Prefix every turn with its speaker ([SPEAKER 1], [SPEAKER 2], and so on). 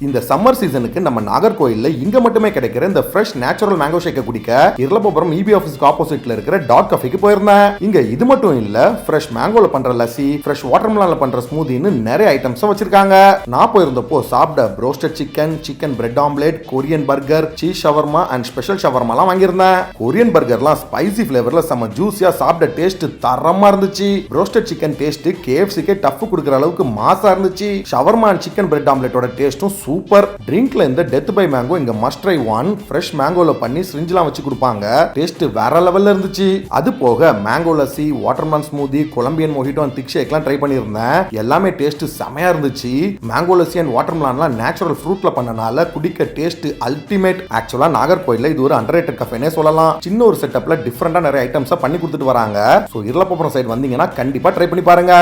[SPEAKER 1] இந்த சம்மர் சீசனுக்கு நம்ம நாகர்கோயில்ல இங்க மட்டுமே கிடைக்கிற இந்த ஃப்ரெஷ் நேச்சுரல் மேங்கோ ஷேக்க குடிக்க இருளப்பபுரம் இபி ஆபீஸ்க்கு ஆப்போசிட்ல இருக்கிற டாட் கஃபேக்கு போயிருந்தேன். இங்க இது மட்டும் இல்ல, ஃப்ரெஷ் மேங்கோல பண்ற லஸ்ஸி, ஃப்ரெஷ் வாட்டர்மெலன்ல பண்ற ஸ்மூதின்னு நிறைய ஐட்டம்ஸ் வச்சிருக்காங்க. நான் போயிருந்தப்போ சாப்பிட broasted chicken, chicken bread omelette, Korean burger, cheese shawarma and special ஷவர்மாலாம் வாங்கியிருந்தேன். கொரியன் பர்கர்லாம் ஸ்பைசி ஃபிளேவர்ல செம ஜூஸியா சாப்பிட டேஸ்ட் தரமா இருந்துச்சு. ப்ரோஸ்டட் சிக்கன் டேஸ்ட் KFCக்கே டஃப் கொடுக்குற அளவுக்கு மாசா இருந்துச்சு. ஷவர்மா அண்ட் சிக்கன் பிரெட் ஆம்லெட்டோட டேஸ்டும் சூப்பர். ட்ரிங்க்ல இந்த டெத் பை மேங்கோ இங்க மஸ்ட் ட்ரை ஒன். ஃப்ரெஷ் மேங்கோல பண்ணி சிரிஞ்சிலாம் வச்சு கொடுப்பாங்க. டேஸ்ட் வேற லெவல்ல இருந்துச்சு. அது போக mango lassi, watermelon smoothie, Colombian mojito and thick ஷேக்லாம் ட்ரை பண்ணியிருந்தேன். எல்லாமே டேஸ்ட் செமையா இருந்துச்சு. மேங்கோ லஸ்ஸி அண்ட் வாட்டர்மெலன்லாம் நேச்சுரல் ஃப்ரூட்ல பண்ணனால குடிக்க டேஸ்ட் அல்டிமேட். ஆக்சுவலா நாகர்கோயில்ல இது ஒரு அண்டர்ரேட்டட் கஃபேனே சொல்லலாம். சின்ன ஒரு செட்டப்ல டிஃபரெண்டா நிறைய ஐட்டம்ஸா பண்ணி கொடுத்துட்டு வராங்க. சோ இருளப்பபுரம் சைடு வந்தீங்கன்னா கண்டிப்பா ட்ரை பண்ணி பாருங்க.